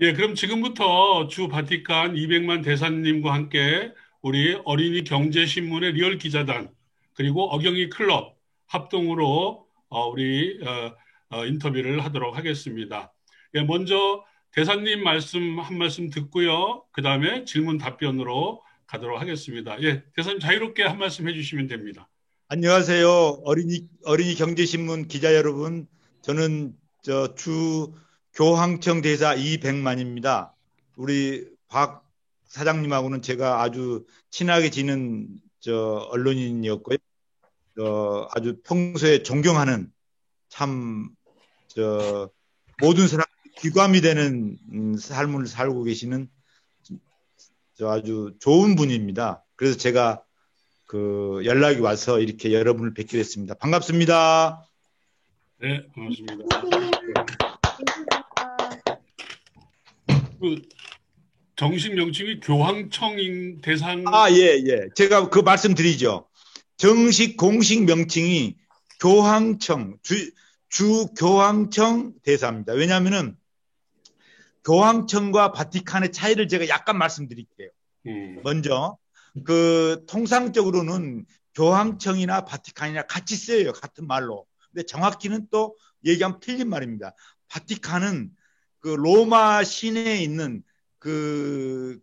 예, 그럼 지금부터 주 바티칸 200만 대사님과 함께 우리 어린이 경제신문의 리얼 기자단 그리고 어경이 클럽 합동으로 우리 인터뷰를 하도록 하겠습니다. 예, 먼저 대사님 말씀 한 말씀 듣고요. 그 다음에 질문 답변으로 가도록 하겠습니다. 예, 대사님 자유롭게 한 말씀 해주시면 됩니다. 안녕하세요. 어린이 경제신문 기자 여러분. 저는 주 교황청 대사 이백만입니다. 우리 박 사장님하고는 제가 아주 친하게 지낸 언론인이었고요. 아주 평소에 존경하는 참 모든 사람 귀감이 되는 삶을 살고 계시는 아주 좋은 분입니다. 그래서 제가 연락이 와서 이렇게 여러분을 뵙게 됐습니다. 반갑습니다. 네, 반갑습니다. 그 정식 명칭이 교황청 대상. 예, 예. 제가 그 말씀드리죠. 정식 공식 명칭이 교황청, 주 교황청 대사입니다. 왜냐하면은 교황청과 바티칸의 차이를 제가 약간 말씀드릴게요. 먼저 통상적으로는 교황청이나 바티칸이나 같이 쓰여요. 같은 말로. 근데 정확히는 또 얘기하면 틀린 말입니다. 바티칸은 그 로마 시내에 있는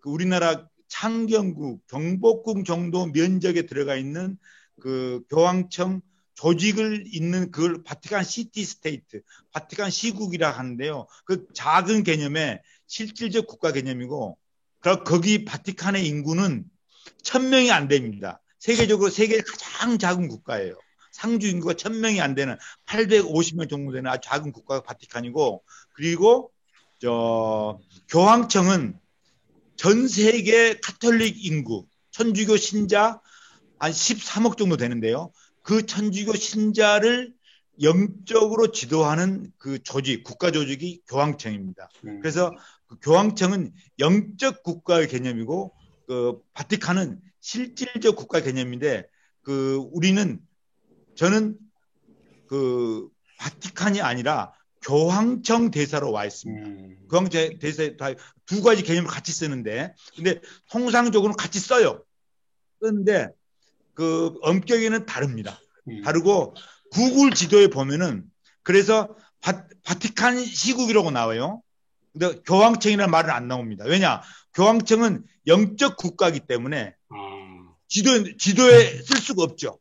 우리나라 창경국, 경복궁 정도 면적에 들어가 있는 그 교황청 조직을 잇는 그걸 바티칸 시티 스테이트, 바티칸 시국이라 하는데요. 그 작은 개념의 실질적 국가 개념이고, 거기 바티칸의 인구는 1000명이 안 됩니다. 세계적으로 세계 가장 작은 국가예요. 상주 인구가 1000명이 안 되는 850명 정도 되는 아주 작은 국가가 바티칸이고, 그리고 교황청은 전 세계 카톨릭 인구, 천주교 신자 한 13억 정도 되는데요. 그 천주교 신자를 영적으로 지도하는 그 조직, 국가 조직이 교황청입니다. 그래서 그 교황청은 영적 국가의 개념이고, 바티칸은 실질적 국가 개념인데, 저는 바티칸이 아니라 교황청 대사로 와 있습니다. 교황청 대사 두 가지 개념을 같이 쓰는데, 근데 통상적으로는 같이 써요. 쓰는데 엄격에는 다릅니다. 다르고 구글 지도에 보면은 그래서 바티칸 시국이라고 나와요. 근데 교황청이라는 말은 안 나옵니다. 왜냐? 교황청은 영적 국가이기 때문에 지도에 쓸 수가 없죠.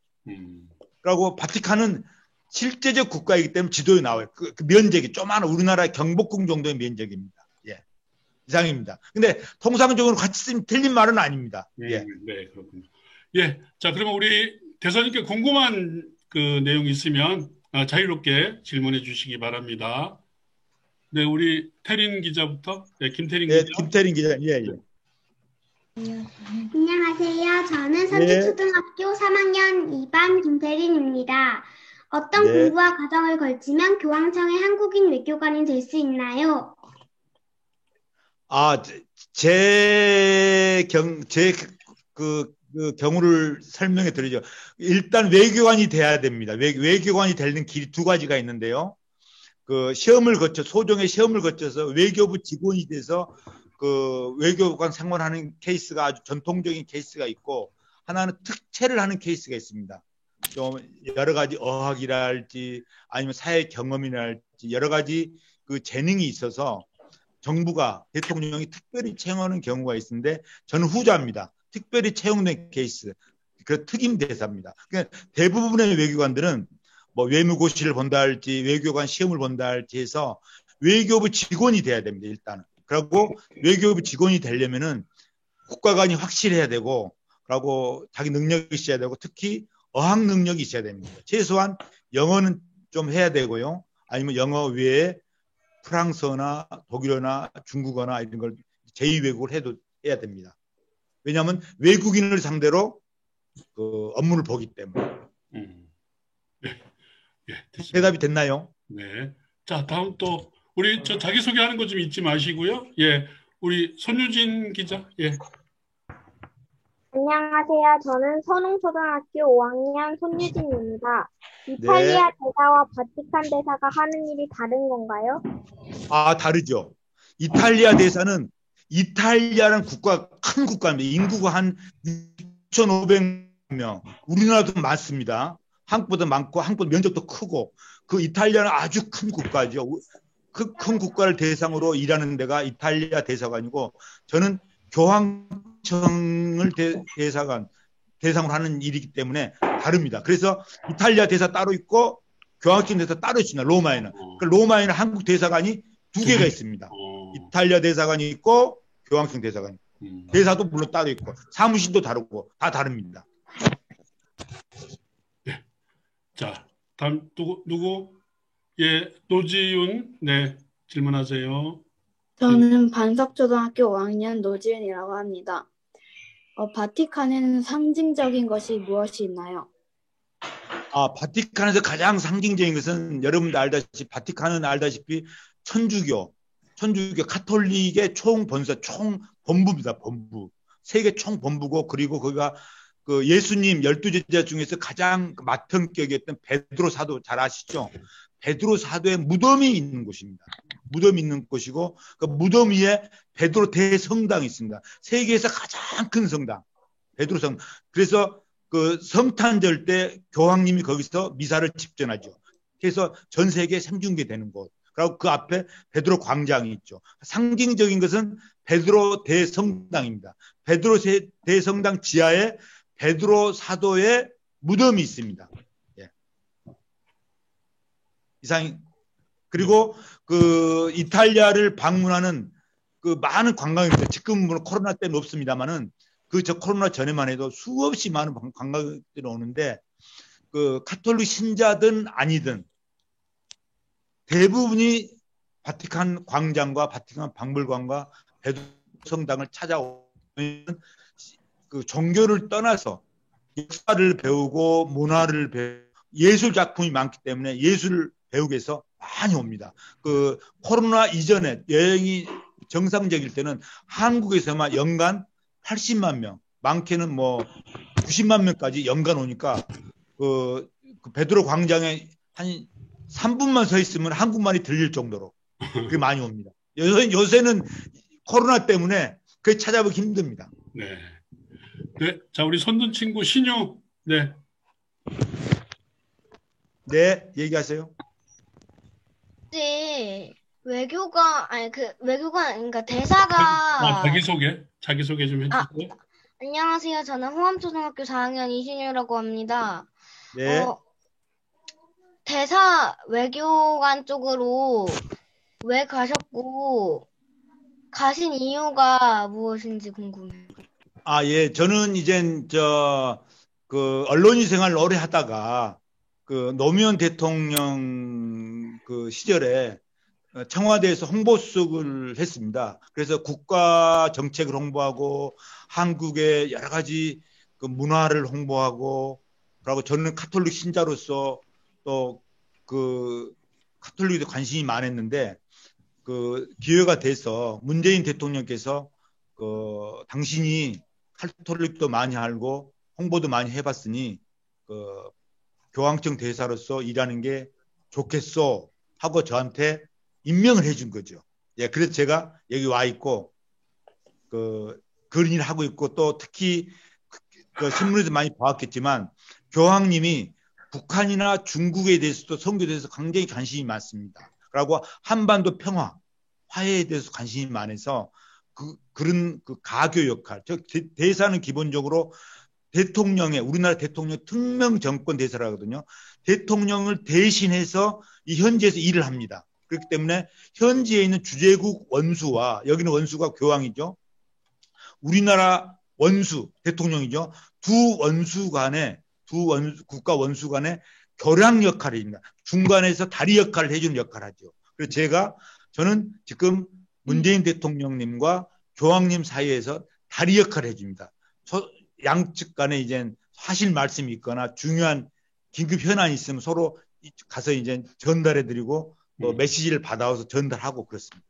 그리고 바티칸은 실제적 국가이기 때문에 지도에 나와요. 그 면적이 조그마한 우리나라 경복궁 정도의 면적입니다. 예. 이상입니다. 근데 통상적으로 같이 쓰면 틀린 말은 아닙니다. 예. 네, 그렇군요. 예, 자, 그러면 우리 대사님께 궁금한 그 내용 있으면 자유롭게 질문해 주시기 바랍니다. 네, 우리 태린 기자부터. 네, 김태린 네, 기자. 김태린 기자. 예, 예. 안녕하세요. 저는 선지초등학교 3학년 2반 김태린입니다. 어떤 네. 공부와 과정을 거치면 교황청의 한국인 외교관이 될 수 있나요? 그 경우를 설명해 드리죠. 일단 외교관이 돼야 됩니다. 외교관이 되는 길이 두 가지가 있는데요. 소정의 시험을 거쳐서 외교부 직원이 돼서 외교관 생활하는 케이스가 아주 전통적인 케이스가 있고, 하나는 특채를 하는 케이스가 있습니다. 좀 여러 가지 어학이랄지 아니면 사회 경험이랄지 여러 가지 그 재능이 있어서 정부가 대통령이 특별히 채용하는 경우가 있는데, 저는 후자입니다. 특별히 채용된 케이스, 그 특임 대사입니다. 그러니까 대부분의 외교관들은 뭐 외무고시를 본다 할지 외교관 시험을 본다 할지 해서 외교부 직원이 돼야 됩니다. 일단은. 그리고 외교부 직원이 되려면은 국가관이 확실해야 되고, 그리고 자기 능력이 있어야 되고, 특히 어학 능력이 있어야 됩니다. 최소한 영어는 좀 해야 되고요. 아니면 영어 외에 프랑스어나 독일어나 중국어나 이런 걸 제2 외국을 해야 됩니다. 왜냐하면 외국인을 상대로 업무를 보기 때문에. 예, 대답이 됐나요? 네. 자, 다음 또 우리 자기소개하는 거 좀 잊지 마시고요. 예, 우리 손유진 기자. 예. 안녕하세요. 저는 선웅초등학교 5학년 손유진입니다. 이탈리아 네. 대사와 바티칸 대사가 하는 일이 다른 건가요? 다르죠. 이탈리아 대사는 이탈리아라는 국가 큰 국가입니다. 인구가 한 6,500명. 우리나라도 많습니다. 한국보다 많고 한국보다 면적도 크고 그 이탈리아는 아주 큰 국가죠. 그 큰 국가를 대상으로 일하는 데가 이탈리아 대사관이고 저는 교황청을 대상으로 하는 일이기 때문에 다릅니다. 그래서 이탈리아 대사 따로 있고 교황청 대사 따로 있습니다. 로마에는. 그 로마에는 한국 대사관이 두 개가 있습니다. 이탈리아 대사관이 있고 교황청 대사관이 있고 대사도 물론 따로 있고 사무실도 다르고 다 다릅니다. 네. 자, 다음 누구? 예, 노지윤. 네, 질문하세요. 저는 반석초등학교 5학년 노지윤이라고 합니다. 바티칸에는 상징적인 것이 무엇이 있나요? 바티칸에서 가장 상징적인 것은 여러분들 알다시피 바티칸은 알다시피 천주교 카톨릭의 총본사 총본부입니다. 본부. 세계 총본부고 그리고 거기가 그 예수님 12제자 중에서 가장 맏형격이었던 베드로 사도 잘 아시죠? 베드로 사도의 무덤이 있는 곳입니다. 무덤이 있는 곳이고 그 무덤 위에 베드로 대성당이 있습니다. 세계에서 가장 큰 성당. 베드로 성. 그래서 그 성탄절 때 교황님이 거기서 미사를 집전하죠. 그래서 전 세계에 생중계되는 곳. 그리고 그 앞에 베드로 광장이 있죠. 상징적인 것은 베드로 대성당입니다. 베드로 대성당 지하에 베드로 사도의 무덤이 있습니다. 예. 이상. 그리고 그 이탈리아를 방문하는 그 많은 관광객들 지금은 물론 코로나 때문에 없습니다만은 저 코로나 전에만 해도 수없이 많은 관광객들이 오는데 그 카톨릭 신자든 아니든 대부분이 바티칸 광장과 바티칸 박물관과 베드로 성당을 찾아오는 그 종교를 떠나서 역사를 배우고 문화를 배우고 예술 작품이 많기 때문에 예술을 배우기 위해서 많이 옵니다. 그 코로나 이전에 여행이 정상적일 때는 한국에서만 연간 80만 명, 많게는 뭐 90만 명까지 연간 오니까 그 베드로 광장에 한 3분만 서 있으면 한국말이 들릴 정도로 그게 많이 옵니다. 요새는 코로나 때문에 그게 찾아보기 힘듭니다. 네. 네. 자, 우리 손든 친구 신유. 네. 네, 얘기하세요. 혹시 외교관, 그러니까 대사가. 자기소개 좀 해주세요. 안녕하세요. 저는 호암초등학교 4학년 이신유라고 합니다. 네. 대사 외교관 쪽으로 왜 가셨고, 가신 이유가 무엇인지 궁금해요. 예. 저는 이젠 그 언론인 생활을 오래 하다가 그 노무현 대통령 그 시절에 청와대에서 홍보수석을 했습니다. 그래서 국가 정책을 홍보하고 한국의 여러 가지 그 문화를 홍보하고 그리고 저는 카톨릭 신자로서 또 그 카톨릭에 관심이 많았는데 그 기회가 돼서 문재인 대통령께서 그 당신이 카톨릭도 많이 알고 홍보도 많이 해봤으니 그 교황청 대사로서 일하는 게 좋겠소 하고 저한테 임명을 해준 거죠. 예, 그래서 제가 여기 와 있고 그런 일을 하고 있고 또 특히 그 신문에도 많이 봐왔겠지만 교황님이 북한이나 중국에 대해서도 선교에 대해서 굉장히 관심이 많습니다. 그리고 한반도 평화, 화해에 대해서 관심이 많아서 그런 그 가교 역할, 대사는 기본적으로 우리나라 대통령 특명 정권 대사라거든요. 대통령을 대신해서 이 현지에서 일을 합니다. 그렇기 때문에 현지에 있는 주재국 원수와 여기는 원수가 교황이죠. 우리나라 원수 대통령이죠. 두 국가 원수 간의 교량 역할입니다. 중간에서 다리 역할을 해주는 역할을 하죠. 그래서 저는 지금 문재인 대통령님과 교황님 사이에서 다리 역할을 해줍니다. 양측 간에 이제 하실 말씀이 있거나 중요한 긴급 현안이 있으면 서로 가서 이제 전달해드리고 또 메시지를 받아와서 전달하고 그렇습니다.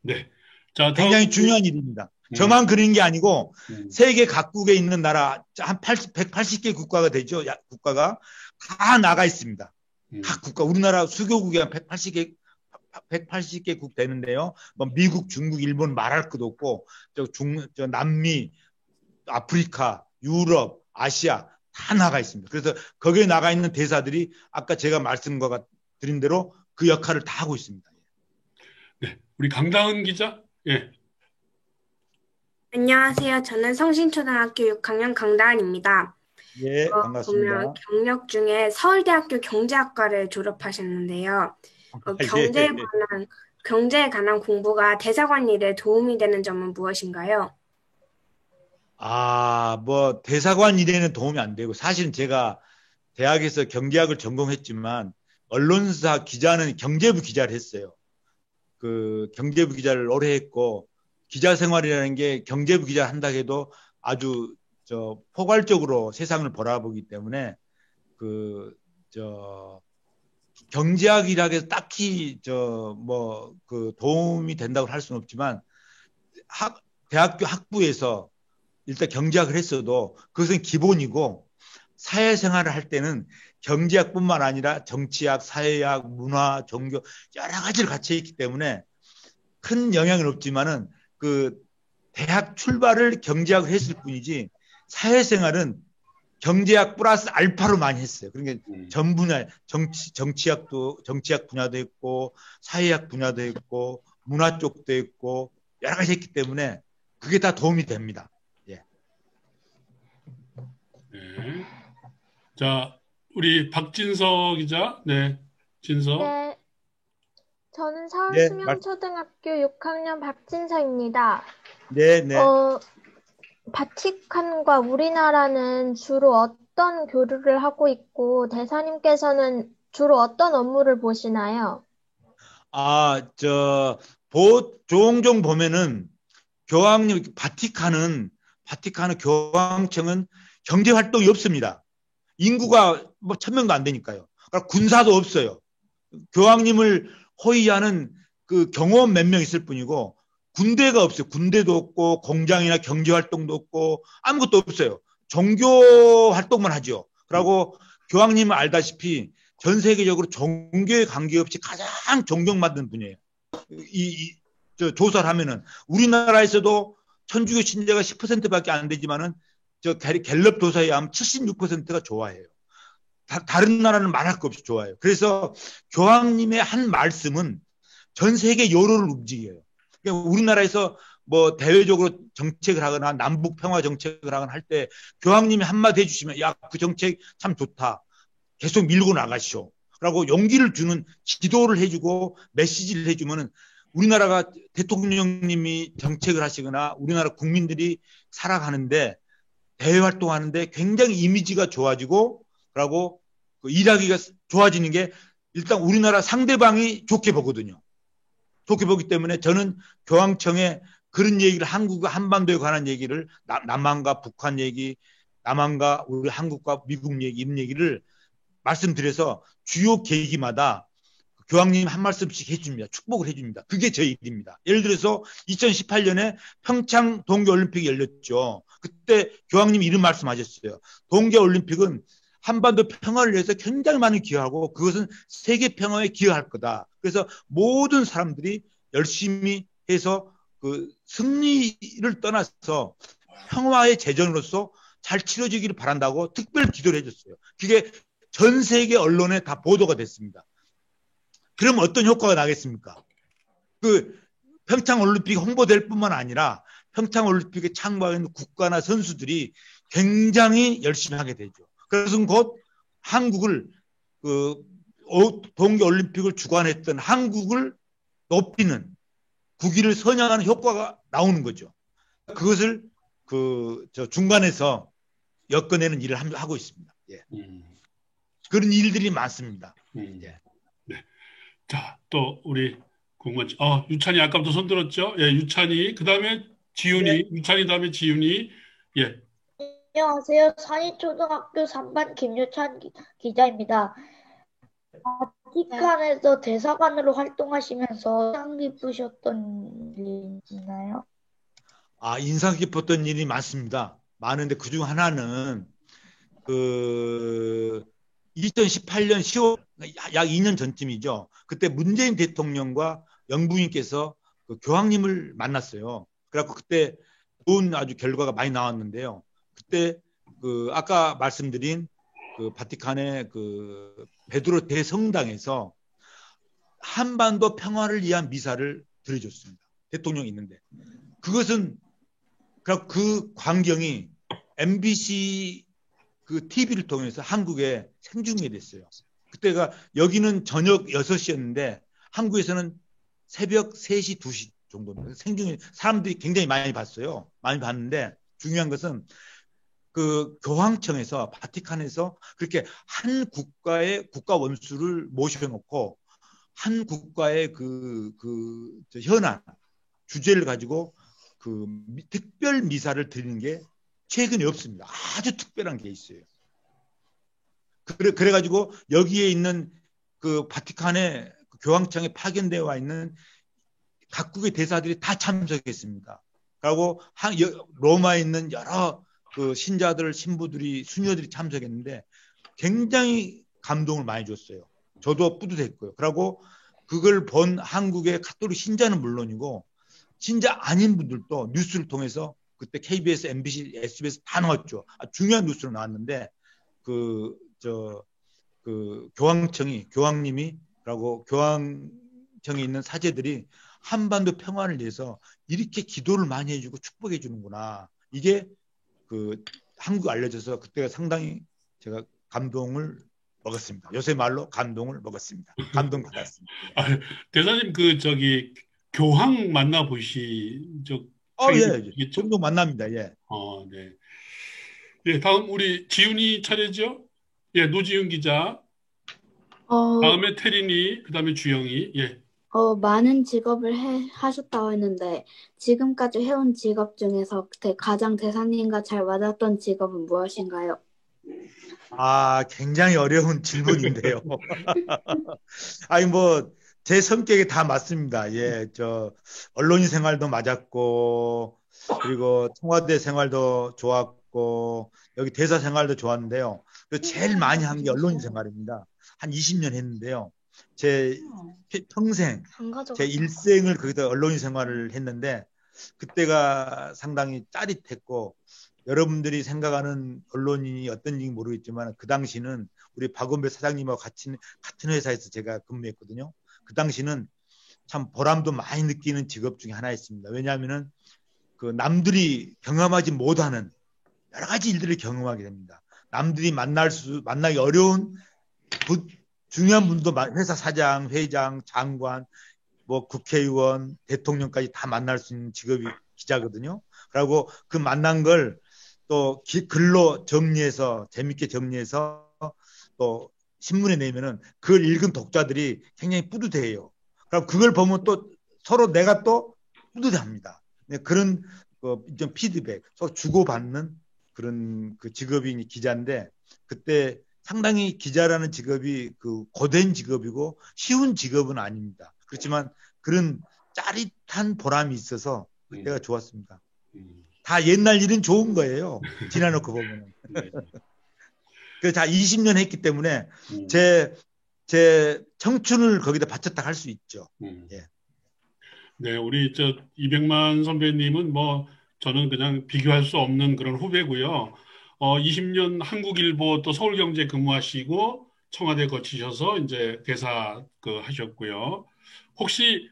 네. 자, 굉장히 중요한 일입니다. 저만 그런 게 아니고 세계 각국에 있는 나라 한 180개 국가가 되죠. 국가가 다 나가 있습니다. 각 국가 우리나라 수교국이 한 180개 180개국 되는데요. 뭐 미국, 중국, 일본 말할 것도 없고 저 남미, 아프리카, 유럽, 아시아 다 나가 있습니다. 그래서 거기에 나가 있는 대사들이 아까 제가 말씀드린 대로 그 역할을 다 하고 있습니다. 네, 우리 강다은 기자. 예. 안녕하세요. 저는 성신초등학교 6학년 강다은입니다. 예, 반갑습니다. 보면 경력 중에 서울대학교 경제학과를 졸업하셨는데요. 예. 경제에 관한 공부가 대사관 일에 도움이 되는 점은 무엇인가요? 뭐 대사관 일에는 도움이 안 되고 사실은 제가 대학에서 경제학을 전공했지만 언론사 기자는 경제부 기자를 했어요. 그 경제부 기자를 오래 했고 기자 생활이라는 게 경제부 기자 한다 해도 아주 포괄적으로 세상을 바라보기 때문에 경제학이라고 해서 딱히 그 도움이 된다고 할 수는 없지만 대학교 학부에서 일단 경제학을 했어도 그것은 기본이고 사회생활을 할 때는 경제학뿐만 아니라 정치학, 사회학, 문화, 종교 여러 가지를 같이 있기 때문에 큰 영향은 없지만은 그 대학 출발을 경제학을 했을 뿐이지 사회생활은 경제학 플러스 알파로 많이 했어요. 그러니까 전 분야 정치학 분야도 있고 사회학 분야도 있고 문화 쪽도 있고 여러 가지 했기 때문에 그게 다 도움이 됩니다. 예. 네. 자, 우리 박진서 기자. 네, 진서. 네, 저는 네, 서울수명초등학교 6학년 박진서입니다. 네. 바티칸과 우리나라는 주로 어떤 교류를 하고 있고, 대사님께서는 주로 어떤 업무를 보시나요? 종종 보면은 바티칸은 교황청은 경제 활동이 없습니다. 인구가 뭐 1000명도 안 되니까요. 그러니까 군사도 없어요. 교황님을 호위하는 그 경호원 몇 명 있을 뿐이고 군대가 없어요. 군대도 없고 공장이나 경제 활동도 없고 아무것도 없어요. 종교 활동만 하죠. 그리고 교황님은 알다시피 전 세계적으로 종교에 관계없이 가장 존경받는 분이에요. 조사를 하면은 우리나라에서도 천주교 신자가 10%밖에 안 되지만은 갤럽 조사에 의하면 76%가 좋아해요. 다른 나라는 말할 것 없이 좋아해요. 그래서 교황님의 한 말씀은 전 세계 여론을 움직여요. 그러니까 우리나라에서 뭐 대외적으로 정책을 하거나 남북 평화 정책을 하거나 할 때 교황님이 한마디 해주시면 야, 그 정책 참 좋다. 계속 밀고 나가시오. 라고 용기를 주는 기도를 해주고 메시지를 해주면은 우리나라가 대통령님이 정책을 하시거나 우리나라 국민들이 살아가는데 대외 활동하는데 굉장히 이미지가 좋아지고 그러고 일하기가 좋아지는 게 일단 우리나라 상대방이 좋게 보거든요. 좋게 보기 때문에 저는 교황청에 그런 얘기를 한반도에 관한 얘기를 남한과 북한 얘기, 남한과 우리 한국과 미국 얘기 이런 얘기를 말씀드려서 주요 계기마다 교황님 한 말씀씩 해줍니다. 축복을 해줍니다. 그게 제 일입니다. 예를 들어서 2018년에 평창 동계올림픽이 열렸죠. 그때 교황님이 이런 말씀하셨어요. 동계올림픽은 한반도 평화를 위해서 굉장히 많이 기여하고 그것은 세계 평화에 기여할 거다. 그래서 모든 사람들이 열심히 해서 그 승리를 떠나서 평화의 제전으로서 잘 치러지기를 바란다고 특별 기도를 해줬어요. 그게 전 세계 언론에 다 보도가 됐습니다. 그럼 어떤 효과가 나겠습니까? 그 평창올림픽이 홍보될 뿐만 아니라 평창올림픽에 참가하는 국가나 선수들이 굉장히 열심히 하게 되죠. 그래서 곧 한국을 동계올림픽을 주관했던 한국을 높이는 국위를 선양하는 효과가 나오는 거죠. 그것을 중간에서 엮어내는 일을 하고 있습니다. 예. 그런 일들이 많습니다. 예. 네. 자, 또 우리 공무원 유찬이 아까부터 손 들었죠? 예, 유찬이 그다음에 지윤이, 네. 유찬이 다음에 지윤이. 예. 안녕하세요. 산이초등학교 3반 김유찬 기자입니다. 바티칸에서 대사관으로 활동하시면서 인상 깊으셨던 일이 있나요? 인상 깊었던 일이 많습니다. 많은데 그중 하나는 2018년 10월 약 2년 전쯤이죠. 그때 문재인 대통령과 영부인께서 그 교황님을 만났어요. 그래갖고 그때 좋은 아주 결과가 많이 나왔는데요. 그때 그 아까 말씀드린 그 바티칸의 그 베드로 대성당에서 한반도 평화를 위한 미사를 드려줬습니다. 대통령이 있는데. 그것은 그 광경이 MBC 그 TV를 통해서 한국에 생중계 됐어요. 그때가 여기는 저녁 6시였는데 한국에서는 새벽 3시, 2시 정도입니다. 생중계 사람들이 굉장히 많이 봤어요. 많이 봤는데 중요한 것은 그 교황청에서 바티칸에서 그렇게 한 국가의 국가 원수를 모셔놓고 한 국가의 그 현안 주제를 가지고 그 특별 미사를 드리는 게 최근에 없습니다. 아주 특별한 게 있어요. 그래가지고 여기에 있는 그 바티칸의 교황청에 파견되어 와 있는 각국의 대사들이 다 참석했습니다. 그리고 로마에 있는 여러 그 신자들, 신부들이, 수녀들이 참석했는데 굉장히 감동을 많이 줬어요. 저도 뿌듯했고요. 그리고 그걸 본 한국의 가톨릭 신자는 물론이고 신자 아닌 분들도 뉴스를 통해서 그때 KBS, MBC, SBS 다 나왔죠. 중요한 뉴스로 나왔는데 그 교황님이라고 교황청에 있는 사제들이 한반도 평화를 위해서 이렇게 기도를 많이 해주고 축복해 주는구나. 이게 그 한국 알려져서 그때가 상당히 제가 감동을 먹었습니다. 요새 말로 감동을 먹었습니다. 감동 받았습니다. 대사님 교황 만나 보신 적 예. 종종 만납니다. 예. 네. 예, 다음 우리 지훈이 차례죠? 예, 노지훈 기자. 다음에 태린이, 그다음에 주영이. 예. 많은 직업을 하셨다고 했는데 지금까지 해온 직업 중에서 가장 대사님과 잘 맞았던 직업은 무엇인가요? 굉장히 어려운 질문인데요. 아니 제 성격에 다 맞습니다. 예, 언론인 생활도 맞았고 그리고 청와대 생활도 좋았고 여기 대사 생활도 좋았는데요. 제일 많이 한 게 언론인 생활입니다. 한 20년 했는데요. 제 평생, 제 일생을 거기다 언론인 생활을 했는데 그때가 상당히 짜릿했고 여러분들이 생각하는 언론인이 어떤지 모르겠지만 그 당시는 우리 박원배 사장님하고 같은 회사에서 제가 근무했거든요. 그 당시는 참 보람도 많이 느끼는 직업 중에 하나였습니다. 왜냐하면은 그 남들이 경험하지 못하는 여러 가지 일들을 경험하게 됩니다. 남들이 만나기 어려운 중요한 분도 회사 사장, 회장, 장관, 국회의원, 대통령까지 다 만날 수 있는 직업이 기자거든요. 그리고 그 만난 걸 또 글로 정리해서 재밌게 정리해서 또 신문에 내면은 그걸 읽은 독자들이 굉장히 뿌듯해요. 그럼 그걸 보면 또 서로 내가 또 뿌듯합니다. 그런 좀 피드백, 서로 주고받는 그런 그 직업이 기자인데 그때 상당히 기자라는 직업이 그 고된 직업이고 쉬운 직업은 아닙니다. 그렇지만 그런 짜릿한 보람이 있어서 그때가 좋았습니다. 다 옛날 일은 좋은 거예요. 지나놓고 보면. 그래서 다 20년 했기 때문에 제 청춘을 거기다 바쳤다 할 수 있죠. 예. 네, 우리 200만 선배님은 저는 그냥 비교할 수 없는 그런 후배고요. 20년 한국일보 또 서울경제 근무하시고 청와대 거치셔서 이제 대사 하셨고요. 혹시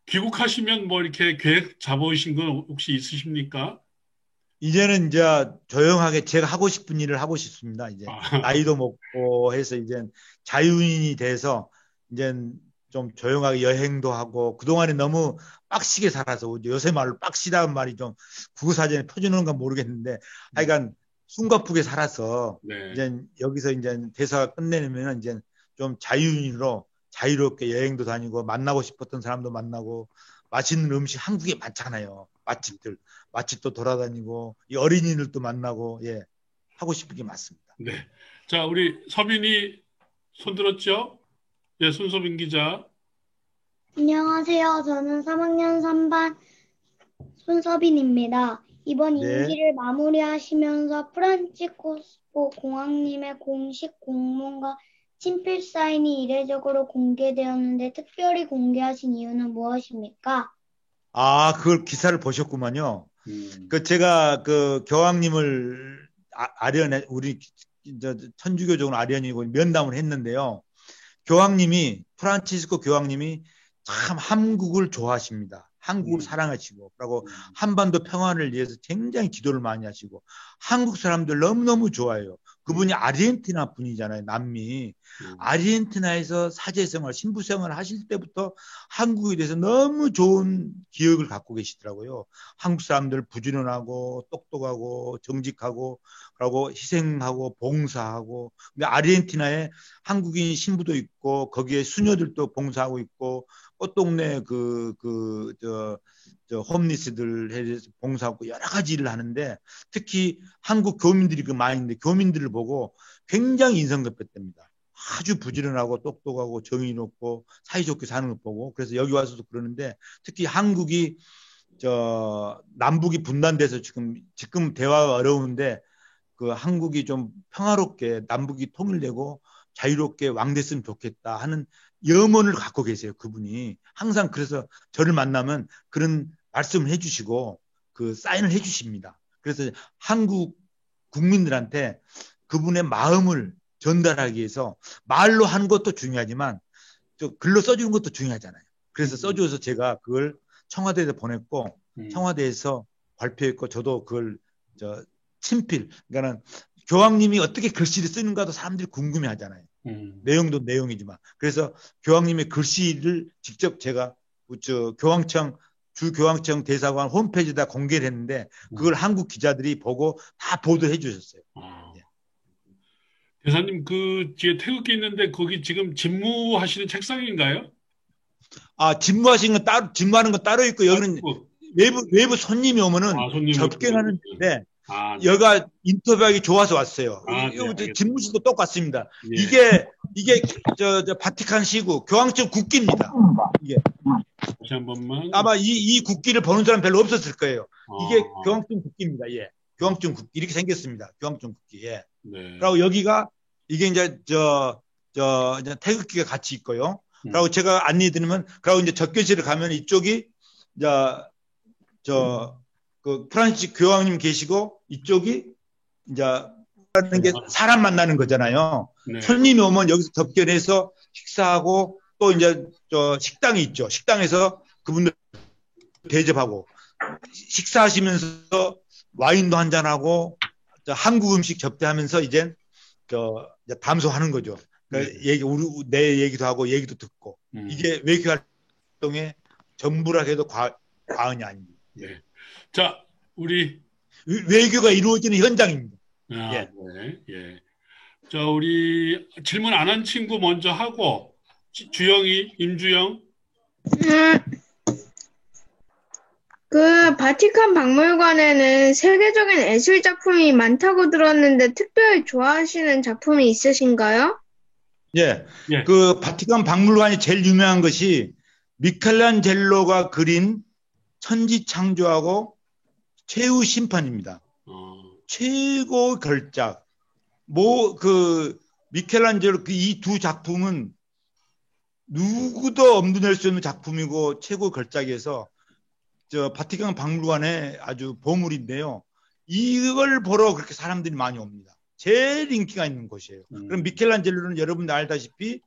귀국하시면 이렇게 계획 잡으신 건 혹시 있으십니까? 이제는 이제 조용하게 제가 하고 싶은 일을 하고 싶습니다. 이제 나이도 먹고 해서 이제 자유인이 돼서 이제 좀 조용하게 여행도 하고 그동안에 너무 빡시게 살아서 요새 말로 빡시다는 말이 좀 국어사전에 표준어인가 모르겠는데 하여간 숨가쁘게 살아서 이제 여기서 이제 대사가 끝내면 이제 좀 자유인으로 자유롭게 여행도 다니고 만나고 싶었던 사람도 만나고 맛있는 음식 한국에 많잖아요. 맛집도 돌아다니고 이 어린이들도 만나고 하고 싶은 게 맞습니다. 네. 자, 우리 서빈이 손 들었죠? 예, 손서빈 기자. 안녕하세요. 저는 3학년 3반 손서빈입니다. 이번 임기를 마무리하시면서 프란치스코 공황님의 공식 공문과 친필 사인이 이례적으로 공개되었는데 특별히 공개하신 이유는 무엇입니까? 아, 그걸 기사를 보셨구만요. 제가 교황님을 우리 천주교적으로 아련이고 면담을 했는데요. 프란치스코 교황님이 참 한국을 좋아하십니다. 한국을 사랑하시고, 그리고 한반도 평화를 위해서 굉장히 기도를 많이 하시고, 한국 사람들 너무너무 좋아해요. 그분이 아르헨티나 분이잖아요, 남미. 아르헨티나에서 사제생활, 신부생활 하실 때부터 한국에 대해서 너무 좋은 기억을 갖고 계시더라고요. 한국 사람들 부지런하고, 똑똑하고, 정직하고, 그리고 희생하고, 봉사하고. 근데 아르헨티나에 한국인 신부도 있고, 거기에 수녀들도 봉사하고 있고, 꽃동네 홈리스들 해서 봉사하고 여러 가지 일을 하는데 특히 한국 교민들이 많이 있는데 교민들을 보고 굉장히 인상 깊었답니다. 아주 부지런하고 똑똑하고 정의 높고 사이좋게 사는 것 보고 그래서 여기 와서도 그러는데 특히 한국이 남북이 분단돼서 지금 대화가 어려운데 한국이 좀 평화롭게 남북이 통일되고 자유롭게 왕됐으면 좋겠다 하는 염원을 갖고 계세요. 그분이 항상 그래서 저를 만나면 그런 말씀을 해주시고 사인을 해주십니다. 그래서 한국 국민들한테 그분의 마음을 전달하기 위해서 말로 하는 것도 중요하지만 글로 써주는 것도 중요하잖아요. 그래서 써줘서 제가 그걸 청와대에 보냈고 청와대에서 발표했고 저도 그걸 친필 그러니까는 교황님이 어떻게 글씨를 쓰는가도 사람들이 궁금해하잖아요. 내용도 내용이지만 그래서 교황님의 글씨를 직접 제가 주 교황청 대사관 홈페이지에다 공개를 했는데 그걸 한국 기자들이 보고 다 보도해 주셨어요. 예. 대사님 뒤에 태극기 있는데 거기 지금 집무하시는 책상인가요? 아, 집무하는 건 따로 있고 여기는 외부 손님이 오면은 접견하는데 여기가 인터뷰하기 좋아서 왔어요. 네, 집무실도 똑같습니다. 예. 이게 바티칸 시국 교황청 국기입니다. 이게 다시 한 번만. 아마 이 국기를 보는 사람 별로 없었을 거예요. 이게 교황청 국기입니다. 예, 교황청 국기 이렇게 생겼습니다. 교황청 국기. 예. 네. 그리고 여기가 이게 이제 이제 태극기가 같이 있고요. 그리고 제가 안내해드리면 그리고 이제 접견실을 가면 이쪽이 프란시스 교황님 계시고 이쪽이 이제 하는 게 사람 만나는 거잖아요. 네. 손님이 오면 여기서 접견해서 식사하고 또 이제 식당이 있죠. 식당에서 그분들 대접하고 식사하시면서 와인도 한잔하고 한국 음식 접대하면서 이제 담소하는 거죠. 그러니까 내 얘기도 하고 얘기도 듣고 이게 외교 활동의 전부라 해도 과언이 아닙니다. 네. 자, 우리 외교가 이루어지는 현장입니다. 예. 네. 예. 자, 우리 질문 안 한 친구 먼저 하고 임주영. 바티칸 박물관에는 세계적인 예술 작품이 많다고 들었는데 특별히 좋아하시는 작품이 있으신가요? 예. 바티칸 박물관이 제일 유명한 것이 미켈란젤로가 그린 천지창조하고 최후 심판입니다. 최고 걸작. 미켈란젤로 이 두 작품은 누구도 엄두낼 수 없는 작품이고 최고 걸작이어서 바티칸 박물관의 아주 보물인데요. 이걸 보러 그렇게 사람들이 많이 옵니다. 제일 인기가 있는 곳이에요. 그럼 미켈란젤로는 여러분들 알다시피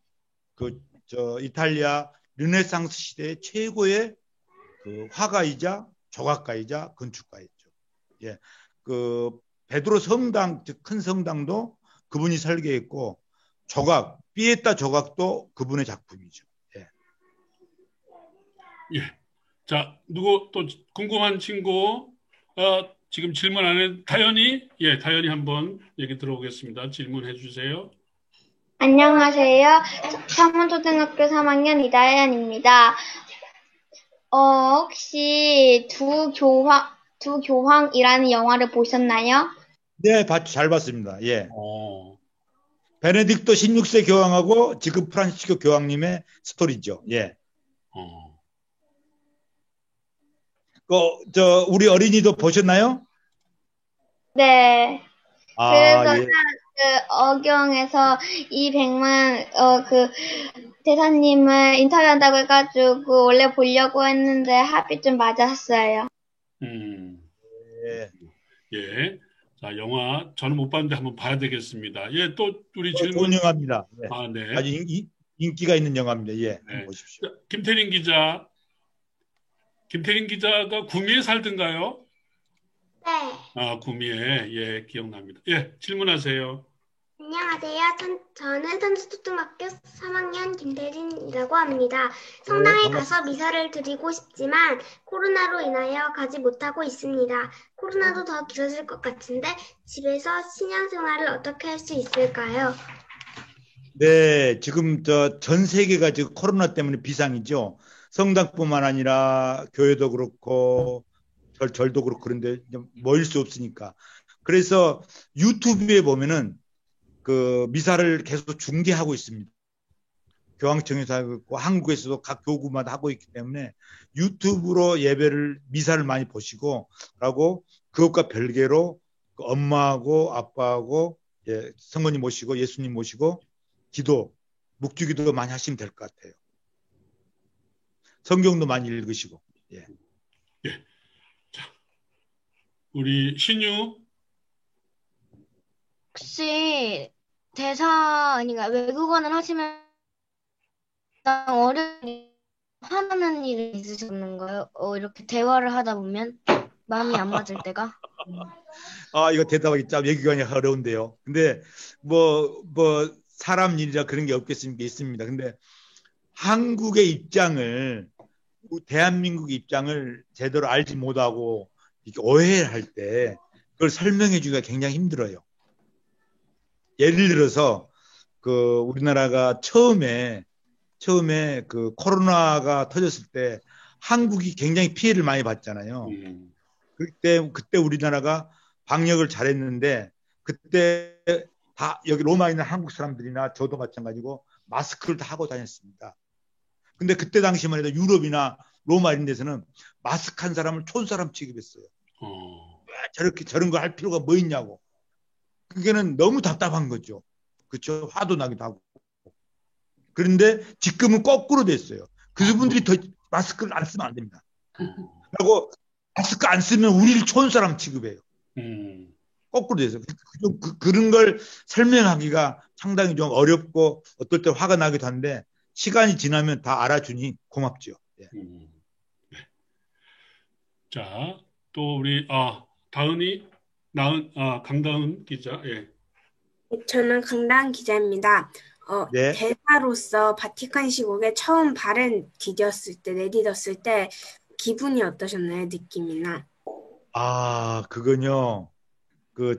이탈리아 르네상스 시대의 최고의 화가이자 조각가이자 건축가였죠. 예. 베드로 성당, 즉 큰 성당도 그분이 설계했고 피에타 조각도 그분의 작품이죠. 예. 예. 자, 누구 또 궁금한 친구 지금 질문 안 해 다현이 한번 얘기 들어보겠습니다. 질문해 주세요. 안녕하세요. 서문초등학교 3학년 이다현입니다. 혹시 두 교황이라는 영화를 보셨나요? 네, 잘 봤습니다. 예. 베네딕토 16세 교황하고 지금 프란시스코 교황님의 스토리죠. 예. 우리 어린이도 보셨나요? 네. 그래서 예. 어경에서 이 100만 대사님을 인터뷰한다고 해가지고 원래 보려고 했는데 합이 좀 맞았어요. 예. 예. 자, 영화 저는 못 봤는데 한번 봐야 되겠습니다. 예, 또 우리 좋은 질문. 영화입니다. 예. 아, 네. 아주 인기가 있는 영화입니다. 예. 네. 한번 보십시오. 자, 김태린 기자가 구미에 살던가요? 네. 아, 구미에. 예, 기억납니다. 예, 질문하세요. 안녕하세요. 저는 선수초등학교 3학년 김대린이라고 합니다. 성당에 네, 가서 미사를 드리고 싶지만 코로나로 인하여 가지 못하고 있습니다. 코로나도 더 길어질 것 같은데 집에서 신앙생활을 어떻게 할 수 있을까요? 네, 지금 전 세계가 지금 코로나 때문에 비상이죠. 성당뿐만 아니라 교회도 그렇고 절도 그렇고 그런데 모일 수 없으니까. 그래서 유튜브에 보면은 그 미사를 계속 중계하고 있습니다. 교황청에서 하고 있고 한국에서도 각 교구마다 하고 있기 때문에 유튜브로 미사를 많이 보시고 라고 그것과 별개로 엄마하고 아빠하고 성모님 모시고 예수님 모시고 묵주기도 많이 하시면 될 것 같아요. 성경도 많이 읽으시고. 예. 예. 자, 우리 신유. 혹시 아니가 외국어를 하시면 화나는 일이 있으셨는가요? 이렇게 대화를 하다 보면 마음이 안 맞을 때가? 이거 대답하기 참 얘기가 어려운데요. 근데 사람 일이라 그런 게 없겠습니까? 있습니다. 근데 한국의 입장을 대한민국의 입장을 제대로 알지 못하고 이렇게 오해를 할 때 그걸 설명해 주기가 굉장히 힘들어요. 예를 들어서 우리나라가 처음에 그 코로나가 터졌을 때 한국이 굉장히 피해를 많이 봤잖아요. 그때 우리나라가 방역을 잘했는데 그때 다 여기 로마에 있는 한국 사람들이나 저도 마찬가지고 마스크를 다 하고 다녔습니다. 근데 그때 당시만 해도 유럽이나 로마 이런 데서는 마스크 한 사람을 촌사람 취급했어요. 왜 저런 거 할 필요가 뭐 있냐고. 그게는 너무 답답한 거죠. 그렇죠? 화도 나기도 하고. 그런데 지금은 거꾸로 됐어요. 그분들이 더 마스크를 안 쓰면 안 됩니다. 그리고 마스크 안 쓰면 우리를 촌사람 취급해요. 거꾸로 돼서 그런 걸 설명하기가 상당히 좀 어렵고 어떨 때 화가 나기도 한데 시간이 지나면 다 알아주니 고맙죠. 예. 자, 또 우리 강다은 기자. 예. 저는 강다은 기자입니다. 네. 대사로서 바티칸 시국에 처음 발을 내디뎠을 때 기분이 어떠셨나요? 느낌이나? 그건요.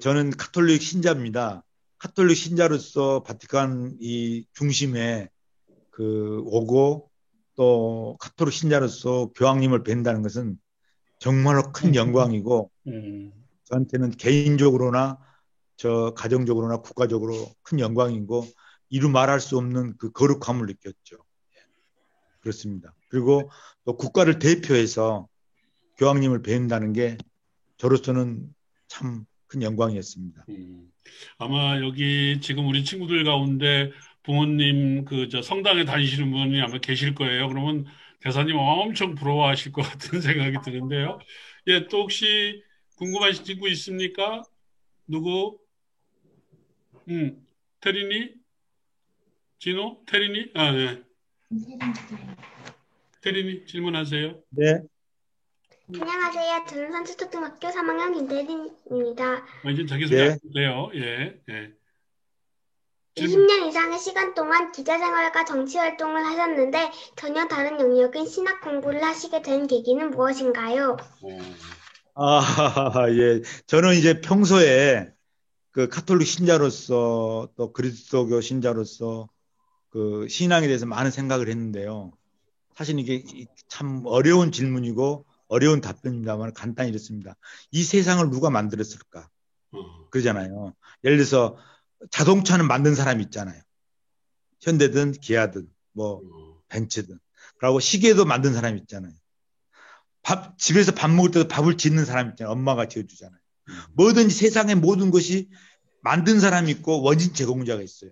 저는 가톨릭 신자입니다. 가톨릭 신자로서 바티칸 이 중심에 오고 또 가톨릭 신자로서 교황님을 뵌다는 것은 정말로 큰 영광이고 저한테는 개인적으로나 가정적으로나 국가적으로 큰 영광이고 이루 말할 수 없는 그 거룩함을 느꼈죠. 그렇습니다. 그리고 또 국가를 대표해서 교황님을 뵌다는 게 저로서는 참 큰 영광이었습니다. 아마 여기 지금 우리 친구들 가운데 부모님 성당에 다니시는 분이 아마 계실 거예요. 그러면 대사님 엄청 부러워하실 것 같은 생각이 드는데요. 예, 또 혹시 궁금하신 친구 있습니까? 누구? 태린이? 진호? 태린이? 네. 태린이 질문하세요. 네. 안녕하세요. 저는 선수초등학교 3학년 김대린입니다. 이제 자기소개 안 해도 돼요. 예. 20년 이상의 시간 동안 기자생활과 정치활동을 하셨는데 전혀 다른 영역인 신학 공부를 하시게 된 계기는 무엇인가요? 예. 저는 이제 평소에 가톨릭 신자로서 또 그리스도교 신자로서 신앙에 대해서 많은 생각을 했는데요. 사실 이게 참 어려운 질문이고 어려운 답변입니다만 간단히 이렇습니다. 이 세상을 누가 만들었을까? 그러잖아요. 예를 들어서 자동차는 만든 사람이 있잖아요. 현대든 기아든 벤츠든. 그리고 시계도 만든 사람이 있잖아요. 집에서 밥 먹을 때도 밥을 짓는 사람이 있잖아요. 엄마가 지어주잖아요. 뭐든지 세상의 모든 것이 만든 사람이 있고 원인 제공자가 있어요.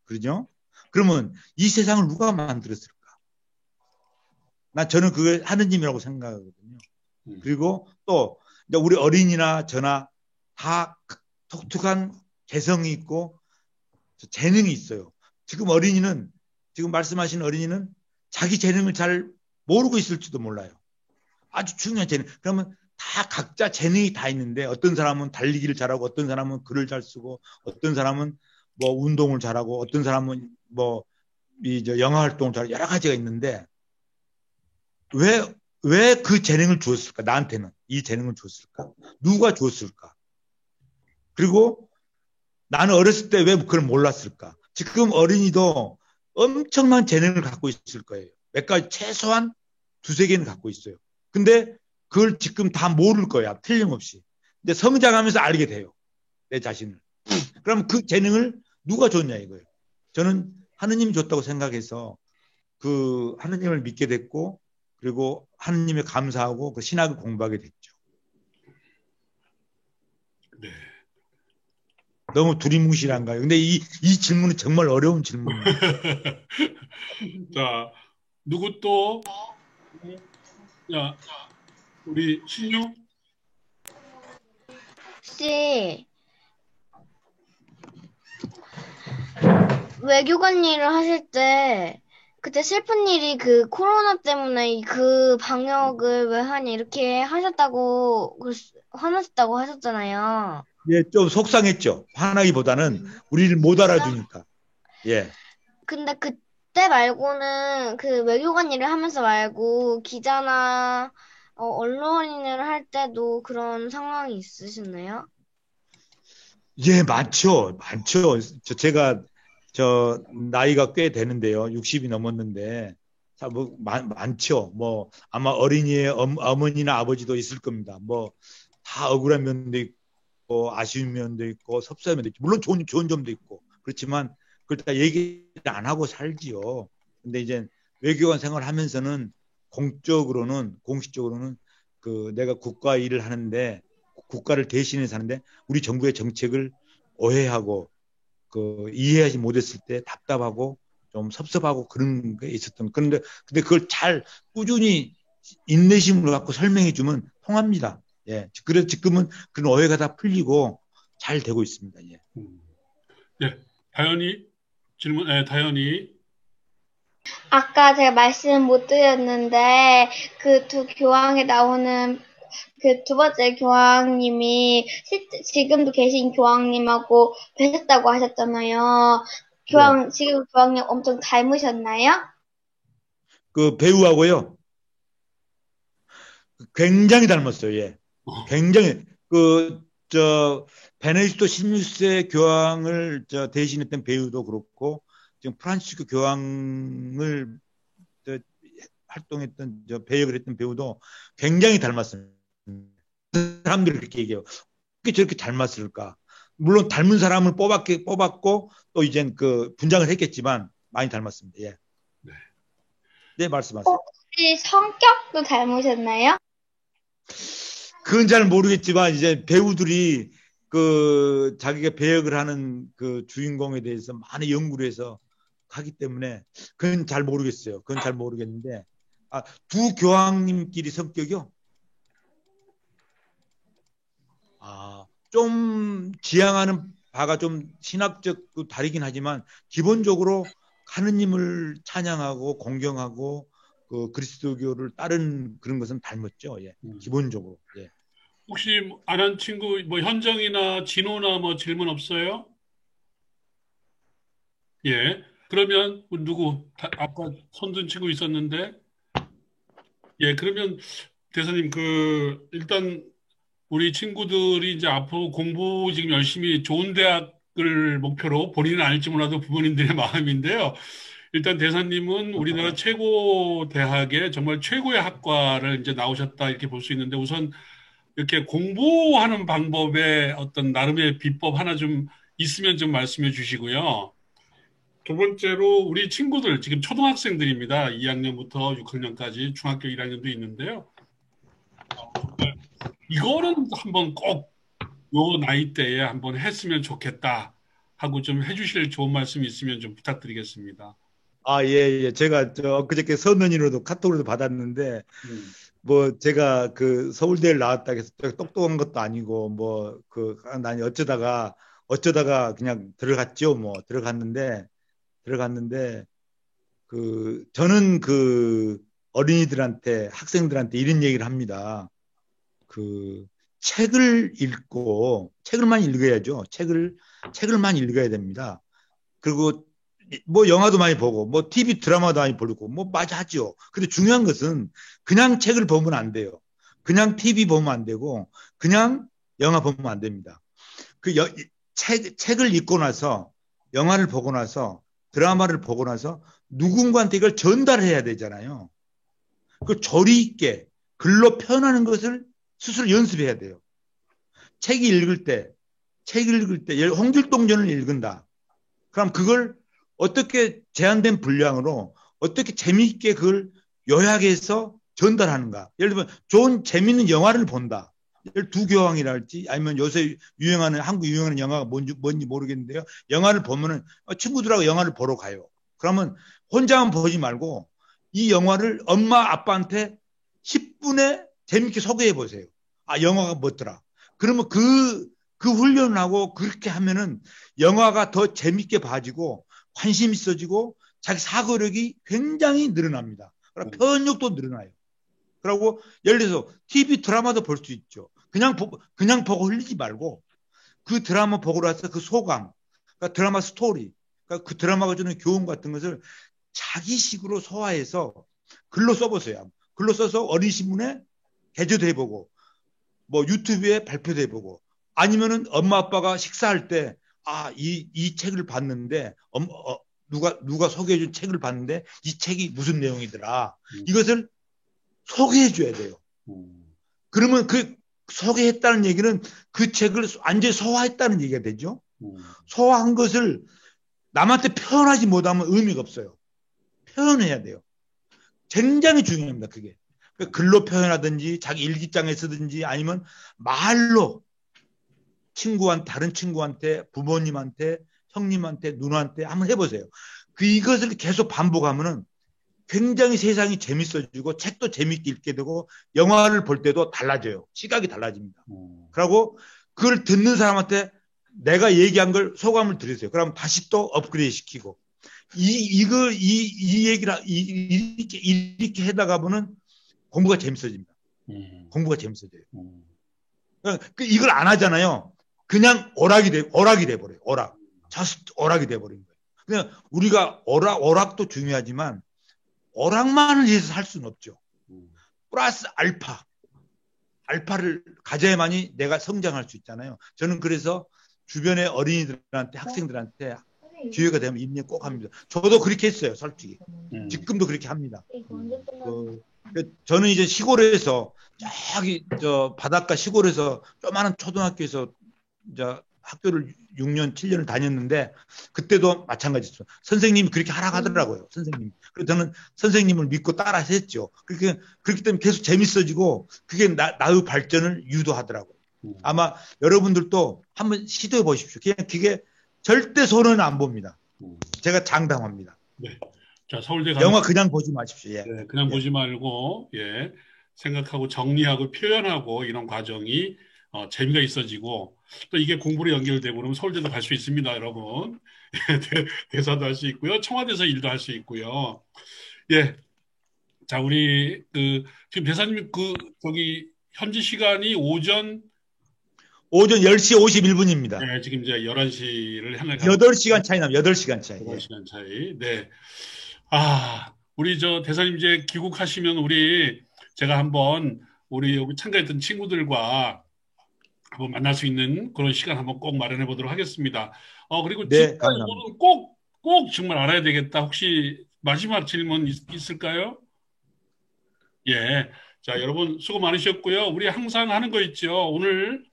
그러죠? 그러면 이 세상을 누가 만들었을까? 저는 그걸 하느님이라고 생각하거든요. 그리고 또 우리 어린이나 저나 다 독특한 개성이 있고 재능이 있어요. 지금 말씀하신 어린이는 자기 재능을 잘 모르고 있을지도 몰라요. 아주 중요한 재능. 그러면 다 각자 재능이 다 있는데 어떤 사람은 달리기를 잘하고 어떤 사람은 글을 잘 쓰고 어떤 사람은 뭐 운동을 잘하고 어떤 사람은 뭐 영화 활동을 잘하고 여러 가지가 있는데 왜 그 재능을 주었을까? 나한테는 이 재능을 주었을까? 누가 주었을까? 그리고 나는 어렸을 때 왜 그걸 몰랐을까? 지금 어린이도 엄청난 재능을 갖고 있을 거예요. 몇 가지 최소한 두세 개는 갖고 있어요. 근데 그걸 지금 다 모를 거야. 틀림없이. 근데 성장하면서 알게 돼요. 내 자신을. 그럼 그 재능을 누가 줬냐 이거예요. 저는 하느님이 줬다고 생각해서 그 하느님을 믿게 됐고 그리고 하느님에 감사하고 그 신학을 공부하게 됐죠. 네. 너무 두리뭉실한가요? 근데 이 질문은 정말 어려운 질문이에요. 자, 누구 또? 자, 우리 신유? 혹시 외교관 일을 하실 때 그때 슬픈 일이 그 코로나 때문에 그 방역을 왜 하냐 이렇게 하셨다고 화나셨다고 하셨잖아요. 예, 좀 속상했죠. 화나기보다는 우리를 못 알아주니까. 예. 근데 그때 말고는 그 외교관 일을 하면서 말고 기자나 언론인을 할 때도 그런 상황이 있으셨나요? 예, 많죠. 제가 나이가 꽤 되는데요. 60이 넘었는데, 많죠. 뭐, 아마 어린이의 어머니나 아버지도 있을 겁니다. 뭐, 다 억울한 면도 있고, 아쉬운 면도 있고, 섭섭한 면도 있고, 물론 좋은 점도 있고, 그렇지만, 그걸 다 얘기를 안 하고 살지요. 근데 이제 외교관 생활 하면서는 공식적으로는 내가 국가 일을 하는데, 국가를 대신해서 하는데, 우리 정부의 정책을 오해하고, 이해하지 못했을 때 답답하고 좀 섭섭하고 그런 게 있었던. 근데 그걸 잘 꾸준히 인내심으로 갖고 설명해 주면 통합니다. 예. 그래서 지금은 그런 오해가 다 풀리고 잘 되고 있습니다. 예. 예. 다현이 질문, 다현이. 아까 제가 말씀 못 드렸는데 그 두 교황에 나오는 그 두 번째 교황님이 지금도 계신 교황님하고 뵈셨다고 하셨잖아요. 지금 교황님 엄청 닮으셨나요? 그 배우하고요. 굉장히 닮았어요. 예. 굉장히 베네딕토 16세 교황을 대신했던 배우도 그렇고 지금 프란시스코 교황을 활동했던 배역을 했던 배우도 굉장히 닮았습니다. 사람들이 그렇게 얘기해요. 어떻게 저렇게 닮았을까? 물론 닮은 사람을 뽑았고 또 이젠 그 분장을 했겠지만 많이 닮았습니다. 예. 네, 말씀하세요. 혹시 성격도 닮으셨나요? 그건 잘 모르겠지만 이제 배우들이 그 자기가 배역을 하는 그 주인공에 대해서 많이 연구를 해서 하기 때문에 그건 잘 모르겠어요. 그건 잘 모르겠는데 두 교황님끼리 성격이요? 좀 지향하는 바가 좀 신학적도 다르긴 하지만 기본적으로 하느님을 찬양하고 공경하고 그 그리스도교를 따른 그런 것은 닮았죠. 예. 기본적으로. 예. 혹시 아는 친구 뭐 현정이나 진호나 뭐 질문 없어요? 예. 그러면 누구 아까 손든 친구 있었는데 예. 그러면 대사님 일단 우리 친구들이 이제 앞으로 공부 지금 열심히 좋은 대학을 목표로 본인은 아닐지 몰라도 부모님들의 마음인데요. 일단 대사님은 우리나라 최고 대학의 정말 최고의 학과를 이제 나오셨다 이렇게 볼 수 있는데 우선 이렇게 공부하는 방법에 어떤 나름의 비법 하나 좀 있으면 좀 말씀해 주시고요. 두 번째로 우리 친구들 지금 초등학생들입니다. 2학년부터 6학년까지 중학교 1학년도 있는데요. 이거는 한번 꼭 요 나이대에 한번 했으면 좋겠다 하고 좀 해주실 좋은 말씀 있으면 좀 부탁드리겠습니다. 아, 예, 예. 제가 그저께 선언이로도 카톡으로도 받았는데, 뭐 제가 그 서울대를 나왔다 해서 똑똑한 것도 아니고 난 어쩌다가 그냥 들어갔죠. 뭐 들어갔는데 저는 그 어린이들한테 학생들한테 이런 얘기를 합니다. 그 책을만 읽어야죠. 책을만 읽어야 됩니다. 그리고 뭐 영화도 많이 보고 뭐 TV 드라마도 많이 보고 뭐 맞아 하죠. 근데 중요한 것은 그냥 책을 보면 안 돼요. 그냥 TV 보면 안 되고 그냥 영화 보면 안 됩니다. 책을 읽고 나서 영화를 보고 나서 드라마를 보고 나서 누군가한테 이걸 전달해야 되잖아요. 그 조리 있게 글로 표현하는 것을 스스로 연습해야 돼요. 책 읽을 때 홍길동전을 읽는다. 그럼 그걸 어떻게 제한된 분량으로 어떻게 재미있게 그걸 요약해서 전달하는가. 예를 들면 좋은 재미있는 영화를 본다. 두교황이랄지 아니면 요새 한국 유행하는 영화가 뭔지 모르겠는데요. 영화를 보면은 친구들하고 영화를 보러 가요. 그러면 혼자만 보지 말고 이 영화를 엄마 아빠한테 10분에 재밌게 소개해 보세요. 아, 영화가 뭐더라. 그러면 그 훈련을 하고 그렇게 하면은 영화가 더 재밌게 봐지고 관심 있어지고 자기 사고력이 굉장히 늘어납니다. 그리고 표현력도 늘어나요. 그리고 예를 들어서 TV 드라마도 볼 수 있죠. 그냥 보고 흘리지 말고 그 드라마 보고 나서 그 소감, 그러니까 드라마 스토리, 그러니까 그 드라마가 주는 교훈 같은 것을 자기식으로 소화해서 글로 써보세요. 글로 써서 어린이신문에 게재도 해보고 뭐 유튜브에 발표도 해보고 아니면은 엄마 아빠가 식사할 때 이 책을 봤는데 누가 소개해준 책을 봤는데 이 책이 무슨 내용이더라. 이것을 소개해줘야 돼요. 그러면 그 소개했다는 얘기는 그 책을 완전히 소화했다는 얘기가 되죠. 소화한 것을 남한테 표현하지 못하면 의미가 없어요. 표현해야 돼요. 굉장히 중요합니다. 그게. 글로 표현하든지 자기 일기장에 쓰든지 아니면 말로 다른 친구한테, 부모님한테, 형님한테, 누나한테 한번 해보세요. 이것을 계속 반복하면은 굉장히 세상이 재밌어지고 책도 재밌게 읽게 되고 영화를 볼 때도 달라져요. 시각이 달라집니다. 그리고 그걸 듣는 사람한테 내가 얘기한 걸 소감을 들으세요. 그럼 다시 또 업그레이드 시키고 이 얘기를 이렇게 하다가 보면 공부가 재밌어집니다. 공부가 재밌어져요. 이걸 안 하잖아요. 그냥 오락이 돼버려요. 오락이 돼버린 거예요. 그냥 우리가 오락도 중요하지만 오락만을 위해서 살 수는 없죠. 플러스 알파를 가져야만이 내가 성장할 수 있잖아요. 저는 그래서 주변의 어린이들한테 학생들한테 기회가 되면 입력 꼭 합니다. 저도 그렇게 했어요. 솔직히. 지금도 그렇게 합니다. 저는 이제 시골에서 저기 바닷가 시골에서 조그마한 초등학교에서 이제 학교를 6년, 7년을 다녔는데 그때도 마찬가지였어요. 선생님이 그렇게 하라고 하더라고요. 선생님. 그래서 저는 선생님을 믿고 따라 했죠. 그렇기 때문에 계속 재밌어지고 그게 나의 발전을 유도하더라고요. 아마 여러분들도 한번 시도해 보십시오. 그냥 그게 절대 손해는 안 봅니다. 제가 장담합니다. 네. 자, 서울대 영화 그냥 보지 마십시오. 예. 네, 그냥 보지 말고 생각하고 정리하고 표현하고 이런 과정이 재미가 있어지고 또 이게 공부로 연결되고 그러면 서울대도 갈 수 있습니다, 여러분. 대사도 할 수 있고요. 청와대에서 일도 할 수 있고요. 예. 자, 우리 지금 대사님 저기 현지 시간이 오전 10시 51분입니다. 네, 지금 이제 11시를 향해 8시간 차이 납니다. 8시간 차이. 8시간 차이. 네. 우리 대사님 이제 귀국하시면 제가 한번 우리 여기 참가했던 친구들과 한번 만날 수 있는 그런 시간 한번 꼭 마련해 보도록 하겠습니다. 그리고 네, 이거는 꼭 정말 알아야 되겠다. 혹시 마지막 질문 있을까요? 예. 자, 여러분 수고 많으셨고요. 우리 항상 하는 거 있죠. 오늘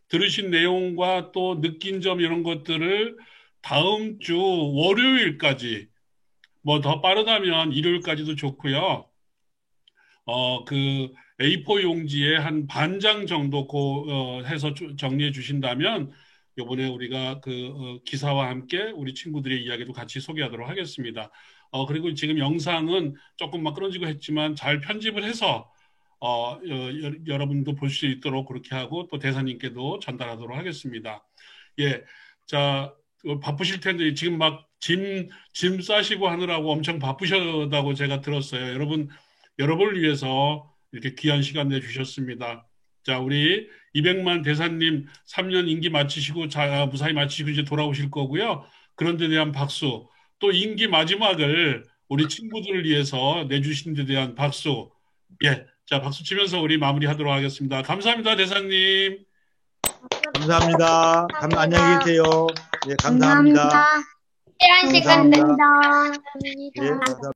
들으신 내용과 또 느낀 점 이런 것들을 다음 주 월요일까지 뭐 더 빠르다면 일요일까지도 좋고요. A4 용지에 한 반 장 정도 해서 정리해 주신다면 이번에 우리가 기사와 함께 우리 친구들의 이야기도 같이 소개하도록 하겠습니다. 그리고 지금 영상은 조금 막 끊어지고 했지만 잘 편집을 해서 여러분도 볼 수 있도록 그렇게 하고 또 대사님께도 전달하도록 하겠습니다. 예, 자, 바쁘실 텐데 지금 막 짐 싸시고 하느라고 엄청 바쁘셨다고 제가 들었어요. 여러분을 위해서 이렇게 귀한 시간 내주셨습니다. 자, 우리 200만 대사님 3년 임기 마치시고 무사히 마치시고 이제 돌아오실 거고요. 그런 데 대한 박수, 또 임기 마지막을 우리 친구들을 위해서 내주신 데 대한 박수. 예, 자, 박수 치면서 우리 마무리하도록 하겠습니다. 감사합니다, 대사님. 감사합니다. 안녕히 계세요. 예, 감사합니다. 시간 됩니다. 예, 감사합니다.